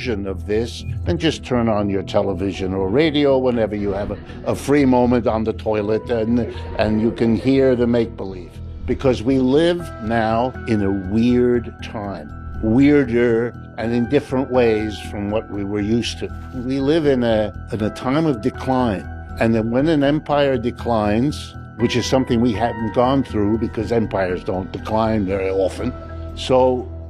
version of this, then just turn on your television or radio whenever you have a free moment on the toilet, and you can hear the make-believe. Because we live now in a weird time, weirder and in different ways from what we were used to. We live in a time of decline. And then when an empire declines, which is something we haven't gone through because empires don't decline very often.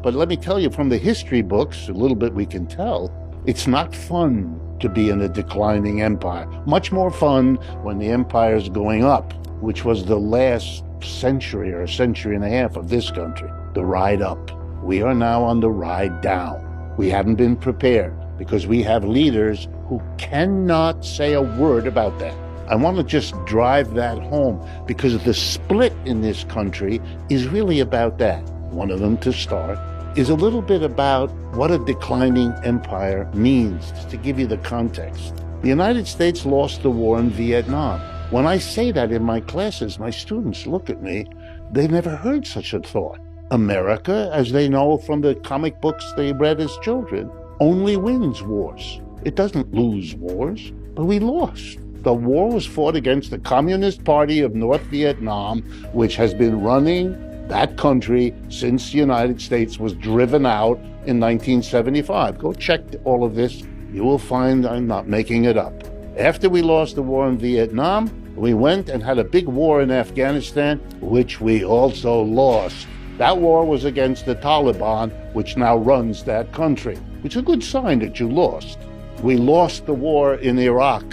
But let me tell you, from the history books, a little bit we can tell, it's not fun to be in a declining empire. Much more fun when the empire's going up, which was the last century or a century and a half of this country, the ride up. We are now on the ride down. We haven't been prepared because we have leaders who cannot say a word about that. I want to just drive that home because the split in this country is really about that. One of them, to start, is a little bit about what a declining empire means, to give you the context. The United States lost the war in Vietnam. When I say that in my classes, my students look at me. They've never heard such a thought. America, as they know from the comic books they read as children, only wins wars. It doesn't lose wars, but we lost. The war was fought against the Communist Party of North Vietnam, which has been running that country since the United States was driven out in 1975. Go check all of this. You will find I'm not making it up. After we lost the war in Vietnam, we went and had a big war in Afghanistan, which we also lost. That war was against the Taliban, which now runs that country, which is a good sign that you lost. We lost the war in Iraq.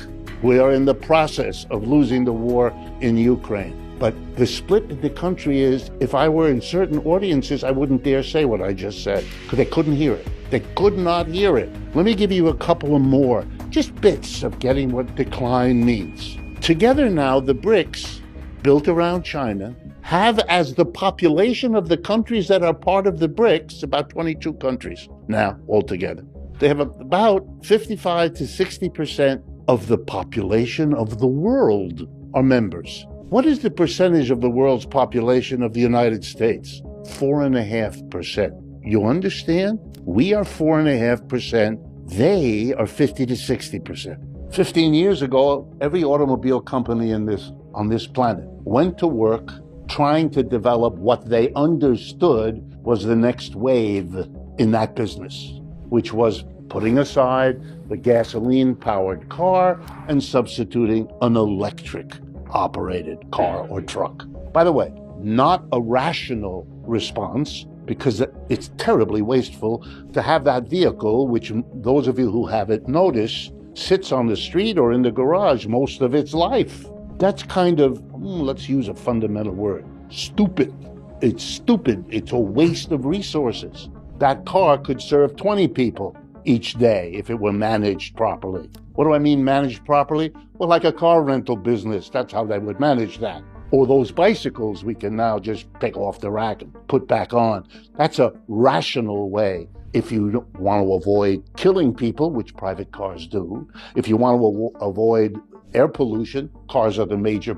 We are in the process of losing the war in Ukraine. But the split in the country is, if I were in certain audiences, I wouldn't dare say what I just said, because they couldn't hear it. They could not hear it. Let me give you a couple of more, just bits of getting what decline means. Together now, the BRICS, built around China, have as the population of the countries that are part of the BRICS, about 22 countries now altogether. They have about 55 to 60% of the population of the world are members. What is the percentage of the world's population of the United States? 4.5%. You understand? We are 4.5%. They are 50 to 60%. 15 years ago, every automobile company on this planet went to work trying to develop what they understood was the next wave in that business, which was putting aside the gasoline-powered car and substituting an electric-operated car or truck. By the way, not a rational response, because it's terribly wasteful to have that vehicle, which those of you who have it notice, sits on the street or in the garage most of its life. That's kind of, let's use a fundamental word, stupid. It's stupid. It's a waste of resources. That car could serve 20 people each day if it were managed properly. What do I mean managed properly? Well, like a car rental business, that's how they would manage that. Or those bicycles we can now just take off the rack and put back on. That's a rational way. If you want to avoid killing people, which private cars do, if you want to avoid air pollution, cars are the major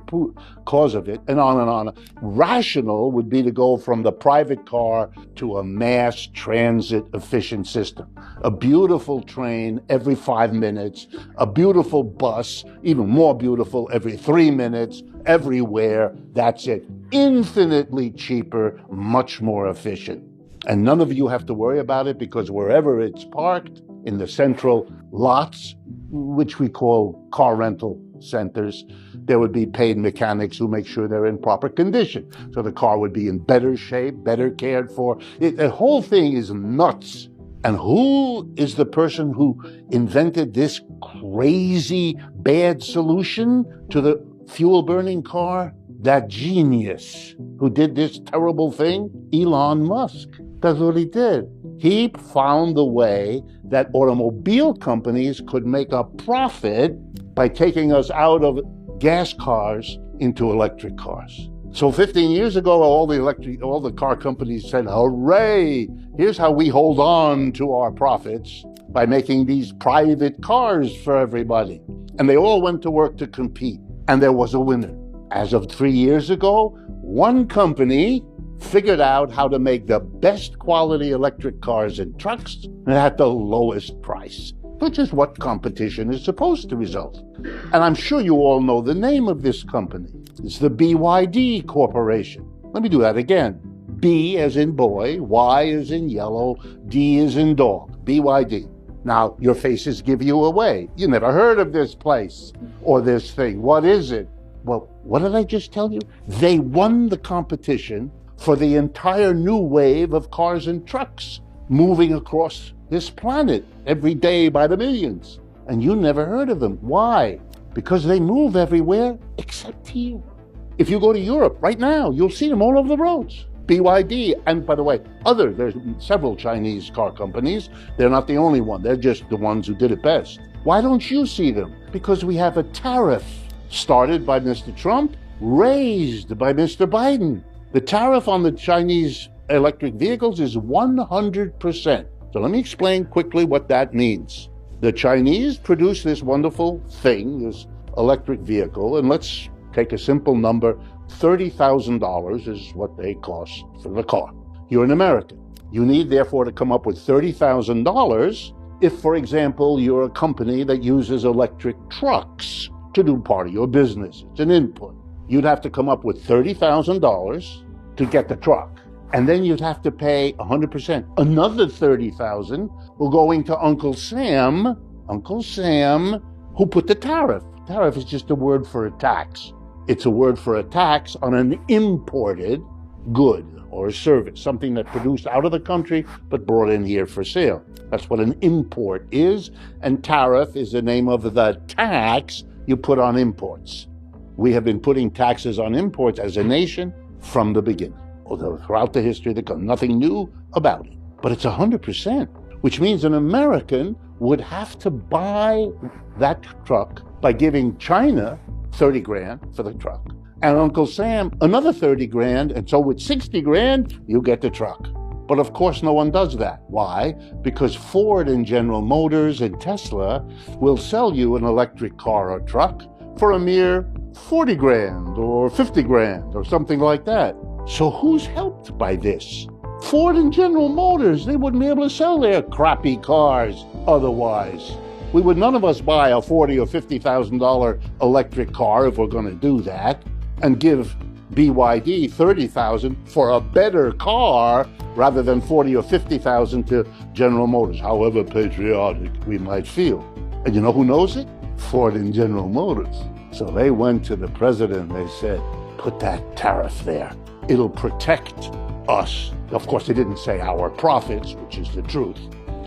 cause of it, and on and on. Rational would be to go from the private car to a mass transit efficient system. A beautiful train every 5 minutes, a beautiful bus, even more beautiful, every 3 minutes, everywhere. That's it. Infinitely cheaper, much more efficient. And none of you have to worry about it, because wherever it's parked, in the central lots, which we call car rental centers, there would be paid mechanics who make sure they're in proper condition. So the car would be in better shape, better cared for. The whole thing is nuts. And who is the person who invented this crazy bad solution to the fuel-burning car? That genius who did this terrible thing, Elon Musk. That's what he did. He found the way that automobile companies could make a profit by taking us out of gas cars into electric cars. So 15 years ago, all the car companies said, hooray, here's how we hold on to our profits, by making these private cars for everybody. And they all went to work to compete, and there was a winner. As of 3 years ago, one company figured out how to make the best quality electric cars and trucks at the lowest price, which is what competition is supposed to result. And I'm sure you all know the name of this company. It's the BYD Corporation. Let me do that again. B as in boy, Y as in yellow, D as in dog. BYD. Now, your faces give you away. You never heard of this place or this thing. What is it? Well, what did I just tell you? They won the competition for the entire new wave of cars and trucks moving across this planet every day by the millions. And you never heard of them. Why? Because they move everywhere except here. If you go to Europe right now, you'll see them all over the roads. BYD, and by the way, there's several Chinese car companies. They're not the only one. They're just the ones who did it best. Why don't you see them? Because we have a tariff started by Mr. Trump, raised by Mr. Biden. The tariff on the Chinese electric vehicles is 100%. So let me explain quickly what that means. The Chinese produce this wonderful thing, this electric vehicle, and let's take a simple number. $30,000 is what they cost for the car. You're an American. You need, therefore, to come up with $30,000 if, for example, you're a company that uses electric trucks to do part of your business. It's an input. You'd have to come up with $30,000 to get the truck. And then you'd have to pay 100%. Another $30,000 will going to Uncle Sam, who put the tariff. Tariff is just a word for a tax. It's a word for a tax on an imported good or a service, something that's produced out of the country but brought in here for sale. That's what an import is, and tariff is the name of the tax you put on imports. We have been putting taxes on imports as a nation from the beginning, although throughout the history of the country, nothing new about it. But it's 100%, which means an American would have to buy that truck by giving China 30 grand for the truck, and Uncle Sam another 30 grand, and so with 60 grand, you get the truck. But of course, no one does that. Why? Because Ford and General Motors and Tesla will sell you an electric car or truck for a mere 40 grand or 50 grand or something like that. So who's helped by this? Ford and General Motors. They wouldn't be able to sell their crappy cars otherwise. None of us buy a $40,000 or $50,000 electric car if we're going to do that, and give BYD $30,000 for a better car rather than $40,000 or $50,000 to General Motors, however patriotic we might feel. And you know who knows it? Ford and General Motors. So they went to the president and they said, put that tariff there. It'll protect us. Of course, they didn't say our profits, which is the truth.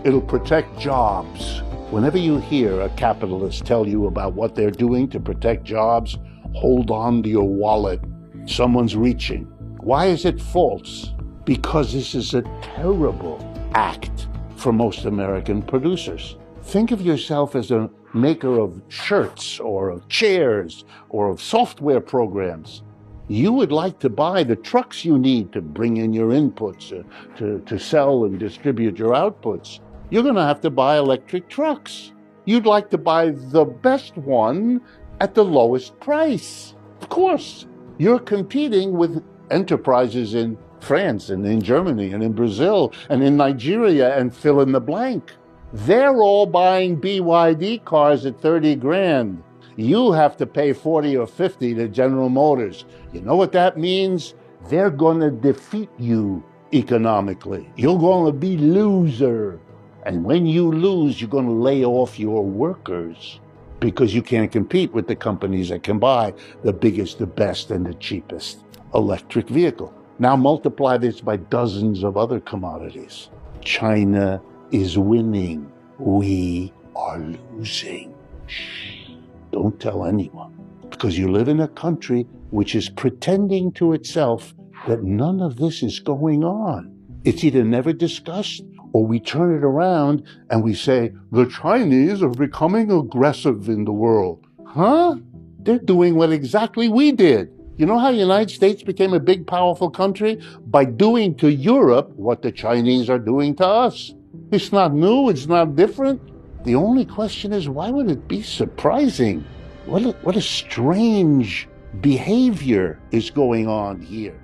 It'll protect jobs. Whenever you hear a capitalist tell you about what they're doing to protect jobs, hold on to your wallet. Someone's reaching. Why is it false? Because this is a terrible act for most American producers. Think of yourself as a maker of shirts or of chairs or of software programs. You would like to buy the trucks you need to bring in your inputs, to sell and distribute your outputs. You're going to have to buy electric trucks. You'd like to buy the best one at the lowest price. Of course, you're competing with enterprises in France and in Germany and in Brazil and in Nigeria and fill in the blank. They're all buying BYD cars at 30 grand. You have to pay 40 or 50 to General Motors. You know what that means? They're going to defeat you economically. You're going to be loser. And when you lose, you're going to lay off your workers because you can't compete with the companies that can buy the biggest, the best, and the cheapest electric vehicle. Now multiply this by dozens of other commodities. China is winning. We are losing. Shh. Don't tell anyone, because you live in a country which is pretending to itself that none of this is going on. It's either never discussed, or we turn it around and we say, the Chinese are becoming aggressive in the world. Huh? They're doing what exactly we did. You know how the United States became a big, powerful country? By doing to Europe what the Chinese are doing to us. It's not new, it's not different. The only question is, why would it be surprising? What a strange behavior is going on here.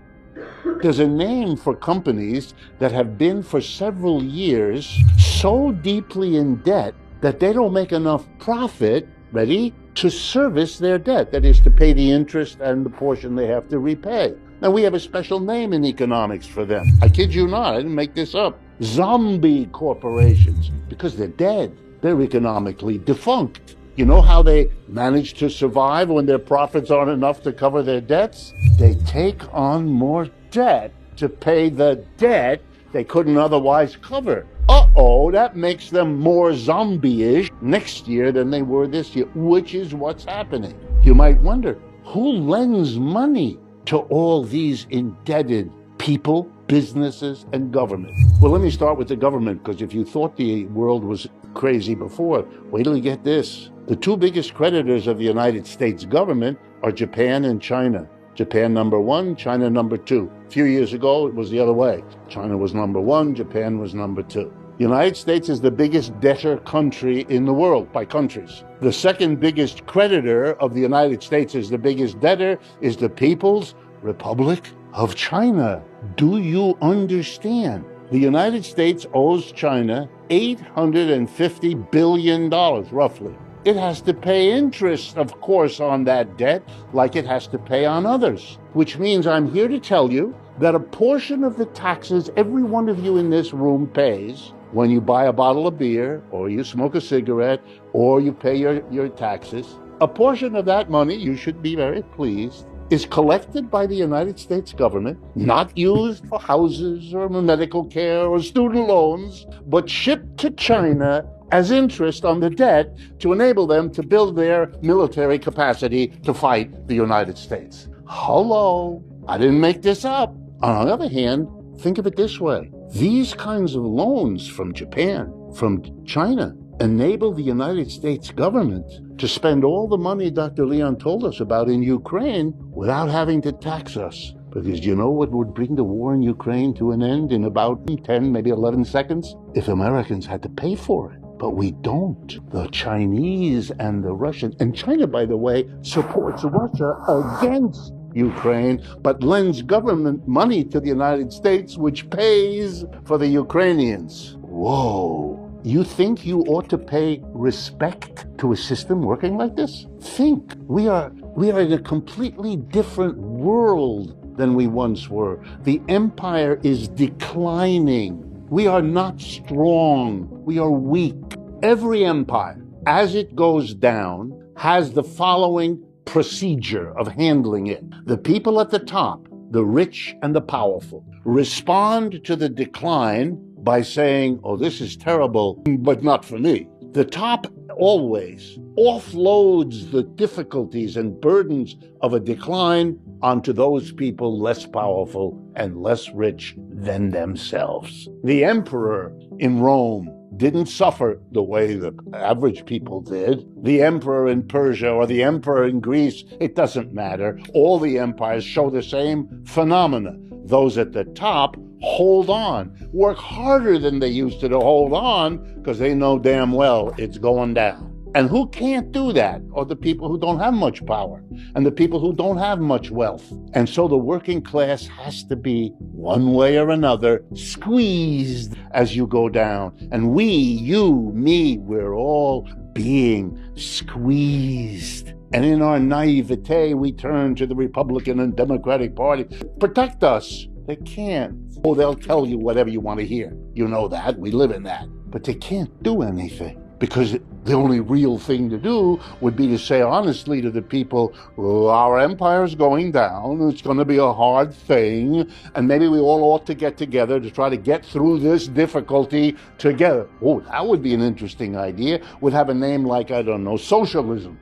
There's a name for companies that have been for several years so deeply in debt that they don't make enough profit, ready, to service their debt. That is, to pay the interest and the portion they have to repay. Now, we have a special name in economics for them. I kid you not, I didn't make this up. Zombie corporations, because they're dead. They're economically defunct. You know how they manage to survive when their profits aren't enough to cover their debts? They take on more debt to pay the debt they couldn't otherwise cover. Uh-oh, that makes them more zombie-ish next year than they were this year, which is what's happening. You might wonder, who lends money to all these indebted people, businesses, and government? Well, let me start with the government, because if you thought the world was crazy before, wait till you get this. The two biggest creditors of the United States government are Japan and China. Japan number one, China number two. A few years ago, it was the other way. China was number one, Japan was number two. The United States is the biggest debtor country in the world by countries. The second biggest creditor of the United States as the biggest debtor is the People's Republic of China. Do you understand? The United States owes China $850 billion, roughly. It has to pay interest, of course, on that debt, like it has to pay on others. Which means I'm here to tell you that a portion of the taxes every one of you in this room pays when you buy a bottle of beer, or you smoke a cigarette, or you pay your taxes, a portion of that money, you should be very pleased, is collected by the United States government, not used for houses or medical care or student loans, but shipped to China as interest on the debt to enable them to build their military capacity to fight the United States. Hello, I didn't make this up. On the other hand, think of it this way. These kinds of loans from Japan, from China, enable the United States government to spend all the money Dr. Leon told us about in Ukraine without having to tax us. Because you know what would bring the war in Ukraine to an end in about 10, maybe 11 seconds? If Americans had to pay for it. But we don't. The Chinese and the Russians, and China, by the way, supports Russia against Ukraine, but lends government money to the United States, which pays for the Ukrainians. Whoa. You think you ought to pay respect to a system working like this? Think. We are in a completely different world than we once were. The empire is declining. We are not strong. We are weak. Every empire, as it goes down, has the following procedure of handling it. The people at the top, the rich and the powerful, respond to the decline by saying, oh, this is terrible, but not for me. The top always offloads the difficulties and burdens of a decline onto those people less powerful and less rich than themselves. The emperor in Rome didn't suffer the way the average people did. The emperor in Persia or the emperor in Greece, it doesn't matter. All the empires show the same phenomena. Those at the top hold on, work harder than they used to hold on because they know damn well it's going down. And who can't do that are the people who don't have much power and the people who don't have much wealth. And so the working class has to be, one way or another, squeezed as you go down. And we, you, me, we're all being squeezed. And in our naivete, we turn to the Republican and Democratic Party. Protect us. They can't. Oh, they'll tell you whatever you want to hear. You know that. We live in that. But they can't do anything. Because the only real thing to do would be to say honestly to the people, oh, our empire's going down, it's going to be a hard thing, and maybe we all ought to get together to try to get through this difficulty together. Oh, that would be an interesting idea. Would have a name like, I don't know, socialism.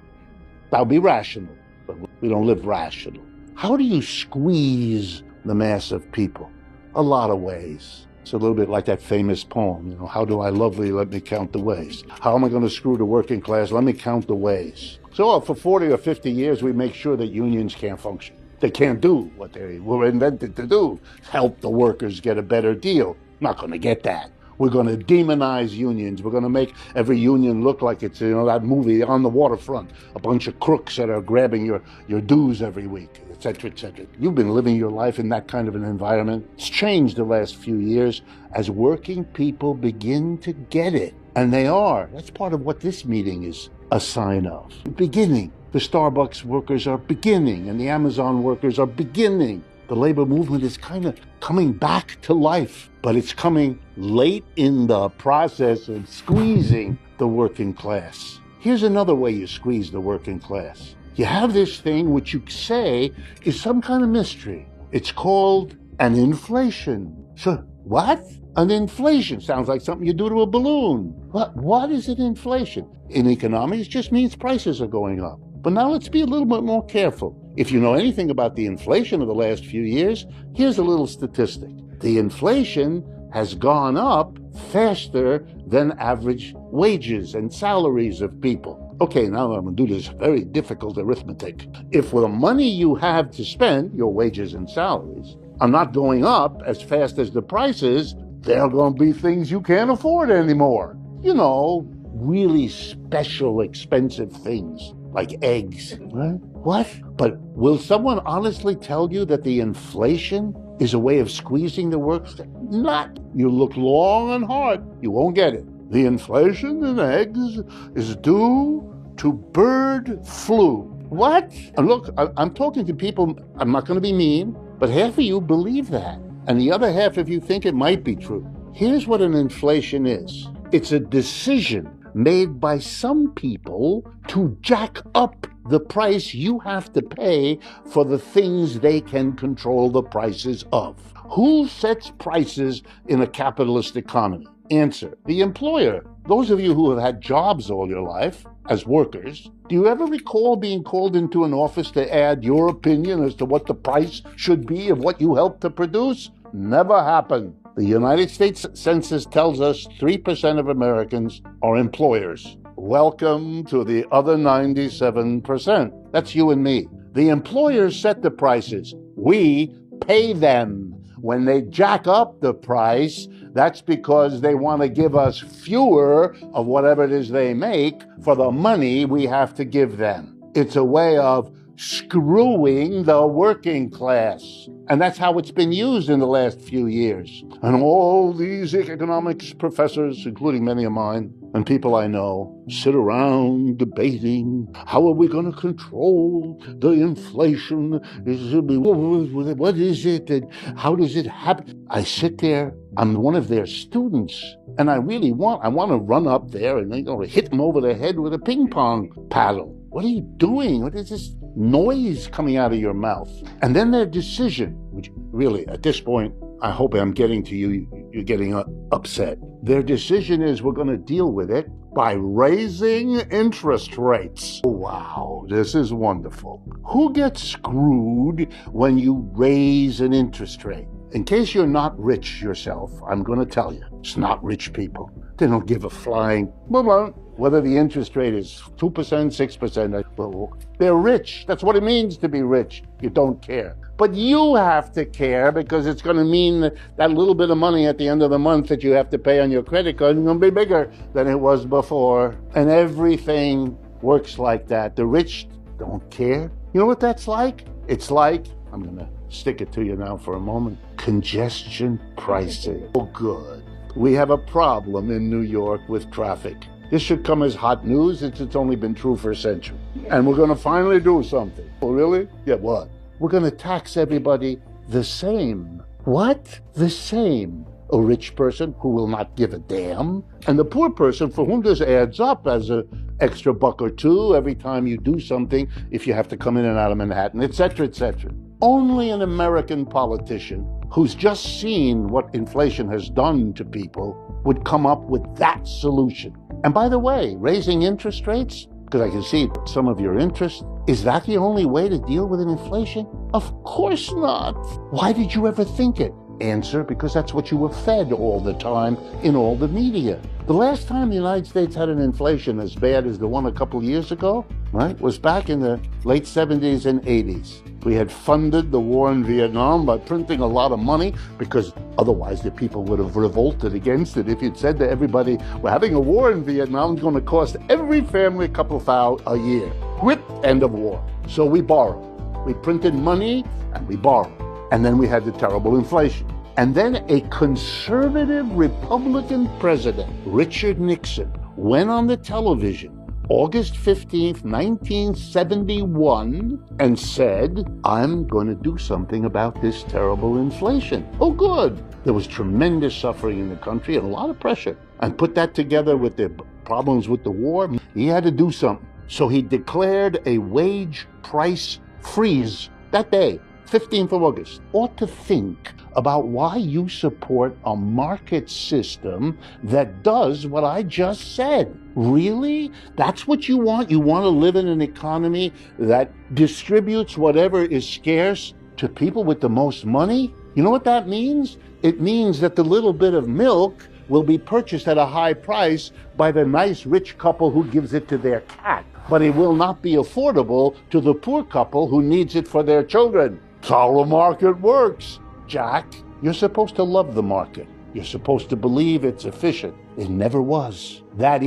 That would be rational, but we don't live rational. How do you squeeze the mass of people? A lot of ways. It's a little bit like that famous poem, you know, how do I love thee, let me count the ways. How am I going to screw the working class? Let me count the ways. So for 40 or 50 years, we make sure that unions can't function. They can't do what they were invented to do, help the workers get a better deal. Not going to get that. We're going to demonize unions. We're going to make every union look like it's, you know, that movie On the Waterfront, a bunch of crooks that are grabbing your dues every week. etc., etc. You've been living your life in that kind of an environment. It's changed the last few years as working people begin to get it. And they are. That's part of what this meeting is a sign of. Beginning. The Starbucks workers are beginning, and the Amazon workers are beginning. The labor movement is kind of coming back to life, but it's coming late in the process of squeezing the working class. Here's another way you squeeze the working class. You have this thing which you say is some kind of mystery. It's called an inflation. So, what? An inflation sounds like something you do to a balloon. What is an inflation? In economics, it just means prices are going up. But now let's be a little bit more careful. If you know anything about the inflation of the last few years, here's a little statistic. The inflation has gone up faster than average wages and salaries of people. Okay, now I'm going to do this very difficult arithmetic. If the money you have to spend, your wages and salaries, are not going up as fast as the prices, there are going to be things you can't afford anymore. You know, really special, expensive things like eggs, right? What? But will someone honestly tell you that the inflation is a way of squeezing the workers? Not. You look long and hard, you won't get it. The inflation in eggs is due to bird flu. What? And look, I'm talking to people, I'm not going to be mean, but half of you believe that. And the other half of you think it might be true. Here's what an inflation is. It's a decision made by some people to jack up the price you have to pay for the things they can control the prices of. Who sets prices in a capitalist economy? Answer, the employer. Those of you who have had jobs all your life as workers, do you ever recall being called into an office to add your opinion as to what the price should be of what you helped to produce? Never happened. The United States Census tells us 3% of Americans are employers. Welcome to the other 97%. That's you and me. The employers set the prices. We pay them. When they jack up the price, that's because they want to give us fewer of whatever it is they make for the money we have to give them. It's a way of screwing the working class. And that's how it's been used in the last few years. And all these economics professors, including many of mine and people I know, sit around debating, how are we going to control the inflation? What is it? And how does it happen? I sit there, I'm one of their students, and I want to run up there and hit them over the head with a ping pong paddle. What are you doing? What is this noise coming out of your mouth? And then their decision, which really, at this point, I hope I'm getting to you, you're getting upset. Their decision is we're going to deal with it by raising interest rates. Wow, this is wonderful. Who gets screwed when you raise an interest rate? In case you're not rich yourself, I'm going to tell you, it's not rich people. They don't give a flying whether the interest rate is 2%, 6%. They're rich. That's what it means to be rich. You don't care. But you have to care because it's going to mean that little bit of money at the end of the month that you have to pay on your credit card is going to be bigger than it was before. And everything works like that. The rich don't care. You know what that's like? It's like, I'm going to stick it to you now for a moment, congestion pricing. Oh, good. We have a problem in New York with traffic. This should come as hot news since it's only been true for a century. And we're going to finally do something. Oh, really? Yeah, what? We're going to tax everybody the same. What? The same. A rich person who will not give a damn, and the poor person for whom this adds up as an extra buck or two every time you do something, if you have to come in and out of Manhattan, etc., etc. Only an American politician who's just seen what inflation has done to people would come up with that solution. And by the way, raising interest rates, because I can see some of your interest, is that the only way to deal with an inflation? Of course not. Why did you ever think it? Answer, because that's what you were fed all the time in all the media. The last time the United States had an inflation as bad as the one a couple of years ago, right, was back in the late 70s and 80s. We had funded the war in Vietnam by printing a lot of money because otherwise the people would have revolted against it. If you'd said to everybody, we're having a war in Vietnam, it's going to cost every family a couple of $1,000 a year. Quit, end of war. So we borrowed. We printed money and we borrowed. And then we had the terrible inflation. And then a conservative Republican president, Richard Nixon, went on the television August 15th, 1971, and said, I'm going to do something about this terrible inflation. Oh, good. There was tremendous suffering in the country and a lot of pressure. And put that together with the problems with the war, he had to do something. So he declared a wage price freeze that day, 15th of August. Ought to think about why you support a market system that does what I just said. Really? That's what you want? You want to live in an economy that distributes whatever is scarce to people with the most money? You know what that means? It means that the little bit of milk will be purchased at a high price by the nice rich couple who gives it to their cat. But it will not be affordable to the poor couple who needs it for their children. That's how the market works, Jack. You're supposed to love the market. You're supposed to believe it's efficient. It never was. That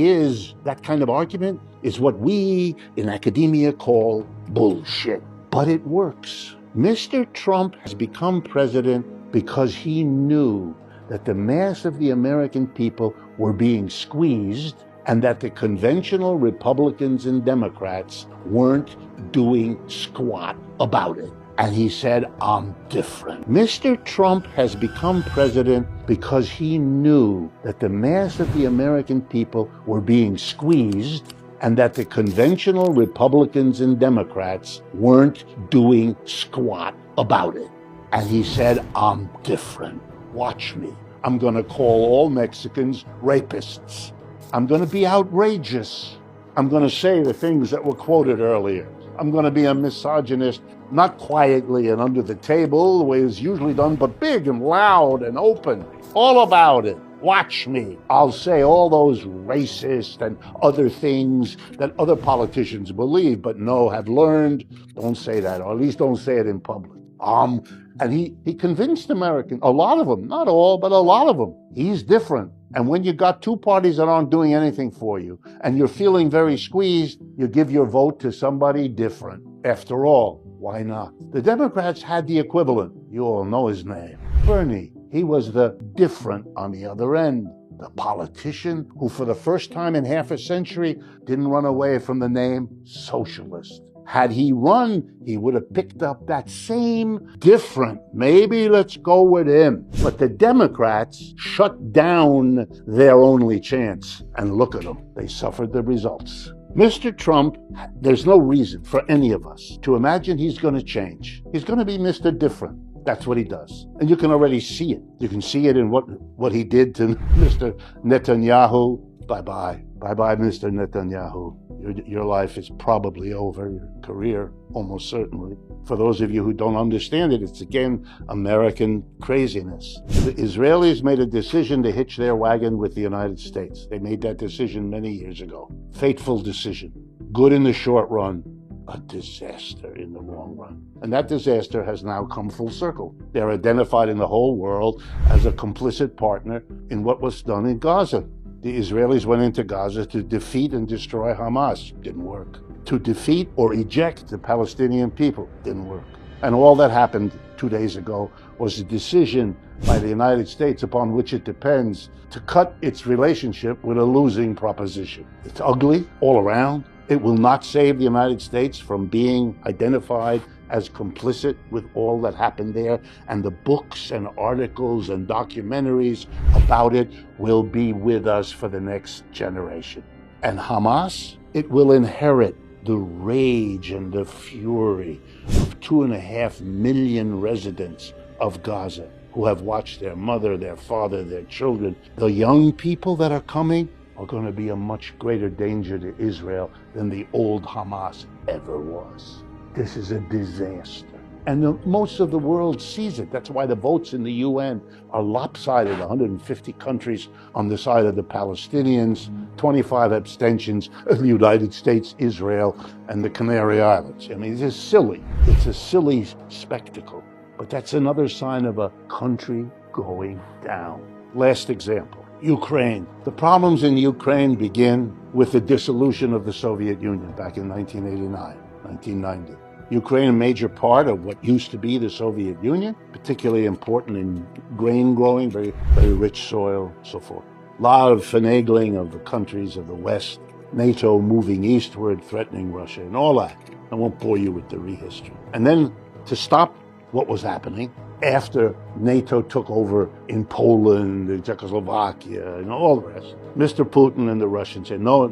kind of argument is what we in academia call bullshit. But it works. Mr. Trump has become president because he knew that the mass of the American people were being squeezed and that the conventional Republicans and Democrats weren't doing squat about it. And he said, I'm different. Mr. Trump has become president because he knew that the mass of the American people were being squeezed and that the conventional Republicans and Democrats weren't doing squat about it. And he said, I'm different. Watch me. I'm going to call all Mexicans rapists. I'm going to be outrageous. I'm going to say the things that were quoted earlier. I'm going to be a misogynist, not quietly and under the table, the way it's usually done, but big and loud and open. All about it. Watch me. I'll say all those racist and other things that other politicians believe, but have learned. Don't say that, or at least don't say it in public. And he convinced Americans, a lot of them, not all, but a lot of them, he's different. And when you got two parties that aren't doing anything for you, and you're feeling very squeezed, you give your vote to somebody different. After all, why not? The Democrats had the equivalent. You all know his name. Bernie. He was the different on the other end. The politician who for the first time in half a century didn't run away from the name socialist. Had he run, he would have picked up that same different. Maybe let's go with him. But the Democrats shut down their only chance. And look at them. They suffered the results. Mr. Trump, there's no reason for any of us to imagine he's going to change. He's going to be Mr. Different. That's what he does. And you can already see it. You can see it in what he did to Mr. Netanyahu. Bye-bye. Bye-bye, Mr. Netanyahu. Your life is probably over, your career, almost certainly. For those of you who don't understand it, it's again American craziness. The Israelis made a decision to hitch their wagon with the United States. They made that decision many years ago. Fateful decision. Good in the short run, a disaster in the long run. And that disaster has now come full circle. They're identified in the whole world as a complicit partner in what was done in Gaza. The Israelis went into Gaza to defeat and destroy Hamas. Didn't work. To defeat or eject the Palestinian people. Didn't work. And all that happened 2 days ago was a decision by the United States upon which it depends to cut its relationship with a losing proposition. It's ugly all around. It will not save the United States from being identified as complicit with all that happened there, and the books and articles and documentaries about it will be with us for the next generation. And Hamas, it will inherit the rage and the fury of 2.5 million residents of Gaza who have watched their mother, their father, their children. The young people that are coming are going to be a much greater danger to Israel than the old Hamas ever was. This is a disaster. And most of the world sees it. That's why the votes in the UN are lopsided. 150 countries on the side of the Palestinians, 25 abstentions of the United States, Israel, and the Canary Islands. I mean, it's just silly. It's a silly spectacle. But that's another sign of a country going down. Last example. Ukraine. The problems in Ukraine begin with the dissolution of the Soviet Union back in 1989, 1990. Ukraine, a major part of what used to be the Soviet Union, particularly important in grain growing, very, very rich soil, so forth. A lot of finagling of the countries of the West, NATO moving eastward, threatening Russia, and all that. I won't bore you with the rehistory. And then to stop what was happening, after NATO took over in Poland, in Czechoslovakia, and all the rest, Mr. Putin and the Russians said, no,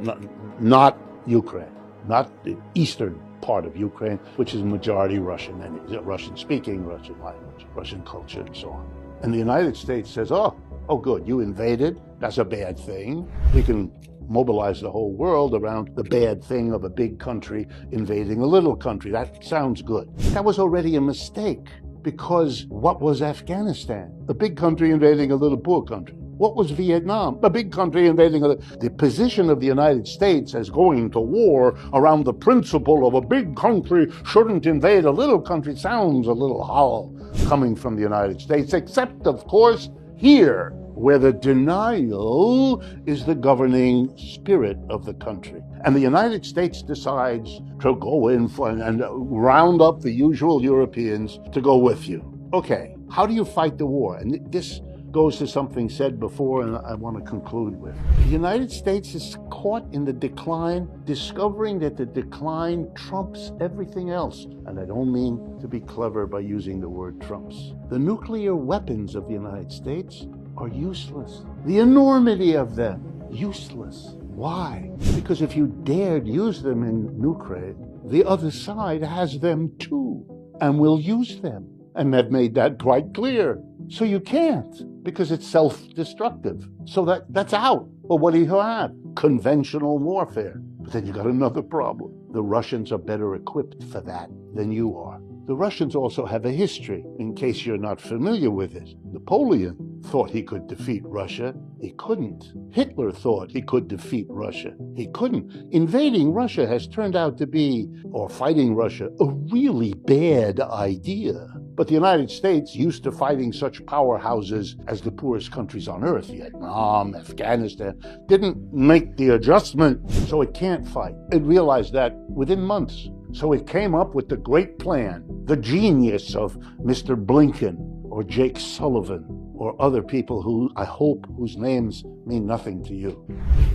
not Ukraine, not the eastern part of Ukraine, which is majority Russian, and Russian-speaking, Russian language, Russian culture, and so on. And the United States says, oh good, you invaded, that's a bad thing. We can mobilize the whole world around the bad thing of a big country invading a little country. That sounds good. That was already a mistake, because what was Afghanistan? A big country invading a little poor country. What was Vietnam? A big country invading the position of the United States as going to war around the principle of a big country shouldn't invade a little country sounds a little hollow coming from the United States, except, of course, here, where the denial is the governing spirit of the country. And the United States decides to go in and round up the usual Europeans to go with you. Okay, how do you fight the war? And this goes to something said before, and I want to conclude with. The United States is caught in the decline, discovering that the decline trumps everything else. And I don't mean to be clever by using the word trumps. The nuclear weapons of the United States are useless. The enormity of them, useless. Why? Because if you dared use them in Ukraine, the other side has them too, and will use them, and have made that quite clear. So you can't, because it's self-destructive. So that's out. Well, what do you have? Conventional warfare. But then you got another problem. The Russians are better equipped for that than you are. The Russians also have a history, in case you're not familiar with it. Napoleon thought he could defeat Russia. He couldn't. Hitler thought he could defeat Russia. He couldn't. Invading Russia has turned out to be, or fighting Russia, a really bad idea. But the United States, used to fighting such powerhouses as the poorest countries on earth, Vietnam, Afghanistan, didn't make the adjustment, so it can't fight. It realized that within months. So it came up with the great plan, the genius of Mr. Blinken or Jake Sullivan or other people who I hope whose names mean nothing to you.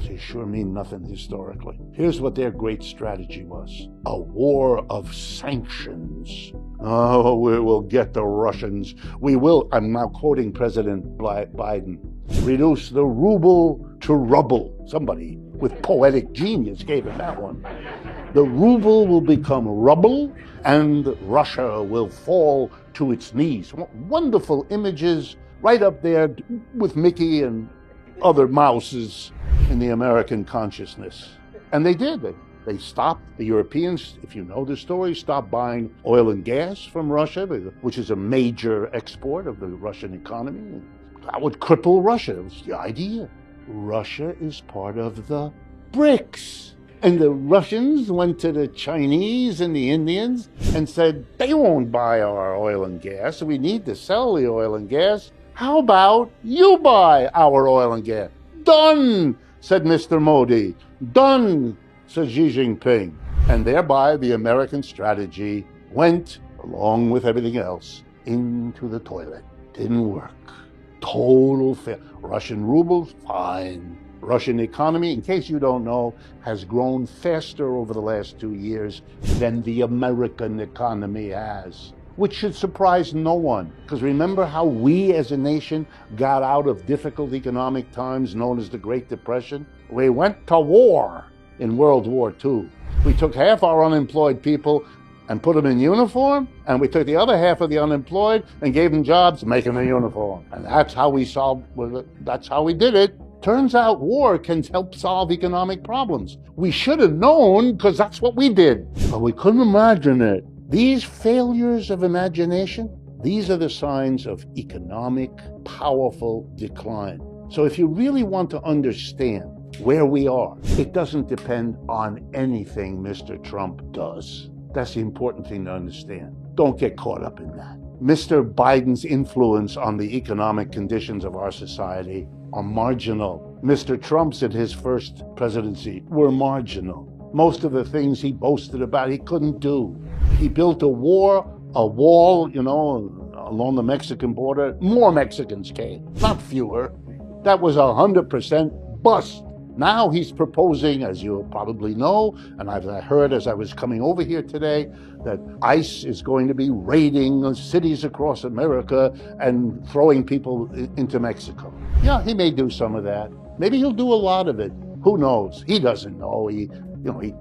They sure mean nothing historically. Here's what their great strategy was: a war of sanctions. Oh, we will get the Russians. We will, I'm now quoting President Biden, reduce the ruble to rubble. Somebody with poetic genius gave him that one. The ruble will become rubble, and Russia will fall to its knees. Wonderful images right up there with Mickey and other mouses in the American consciousness. And they did. They stopped, the Europeans, if you know the story, stopped buying oil and gas from Russia, which is a major export of the Russian economy. That would cripple Russia. It was the idea. Russia is part of the BRICS. And the Russians went to the Chinese and the Indians and said, they won't buy our oil and gas. We need to sell the oil and gas. How about you buy our oil and gas? Done, said Mr. Modi. Done, said Xi Jinping. And thereby the American strategy went, along with everything else, into the toilet. Didn't work. Total failure. Russian rubles, fine. Russian economy, in case you don't know, has grown faster over the last 2 years than the American economy has, which should surprise no one. Because remember how we as a nation got out of difficult economic times known as the Great Depression? We went to war in World War II. We took half our unemployed people and put them in uniform, and we took the other half of the unemployed and gave them jobs making the uniform. And that's how we that's how we did it. Turns out war can help solve economic problems. We should have known, because that's what we did. But we couldn't imagine it. These failures of imagination, these are the signs of economic, powerful decline. So if you really want to understand where we are, it doesn't depend on anything Mr. Trump does. That's the important thing to understand. Don't get caught up in that. Mr. Biden's influence on the economic conditions of our society are marginal. Mr. Trump's in his first presidency were marginal. Most of the things he boasted about, he couldn't do. He built a wall, along the Mexican border. More Mexicans came, not fewer. That was 100% bust. Now he's proposing, as you probably know, and I've heard as I was coming over here today, that ICE is going to be raiding cities across America and throwing people into Mexico. Yeah, he may do some of that. Maybe he'll do a lot of it. Who knows? He doesn't know. He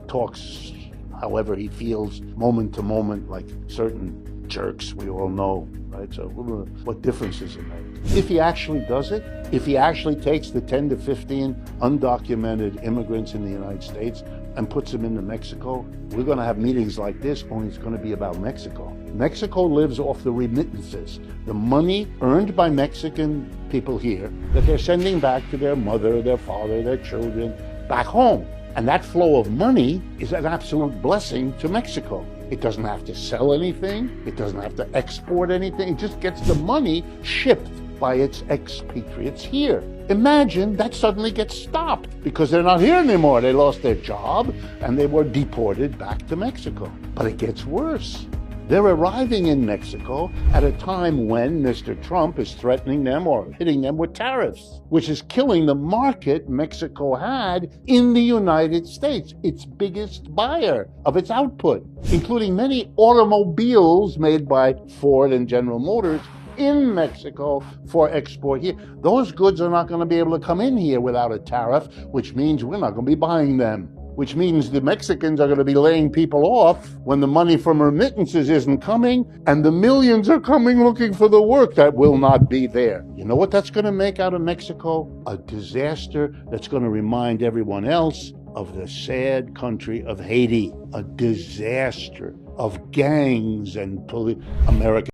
talks however he feels, moment to moment, like certain jerks we all know, right? So what difference does it make? If he actually does it, if he actually takes the 10 to 15 undocumented immigrants in the United States and puts them into Mexico, we're going to have meetings like this, only it's going to be about Mexico. Mexico lives off the remittances, the money earned by Mexican people here that they're sending back to their mother, their father, their children, back home. And that flow of money is an absolute blessing to Mexico. It doesn't have to sell anything. It doesn't have to export anything. It just gets the money shipped by its expatriates here. Imagine that suddenly gets stopped because they're not here anymore. They lost their job and they were deported back to Mexico. But it gets worse. They're arriving in Mexico at a time when Mr. Trump is threatening them or hitting them with tariffs, which is killing the market Mexico had in the United States, its biggest buyer of its output, including many automobiles made by Ford and General Motors in Mexico for export here. Those goods are not going to be able to come in here without a tariff, which means we're not going to be buying them. Which means the Mexicans are going to be laying people off when the money from remittances isn't coming, and the millions are coming looking for the work that will not be there. You know what that's going to make out of Mexico? A disaster that's going to remind everyone else of the sad country of Haiti. A disaster of gangs and American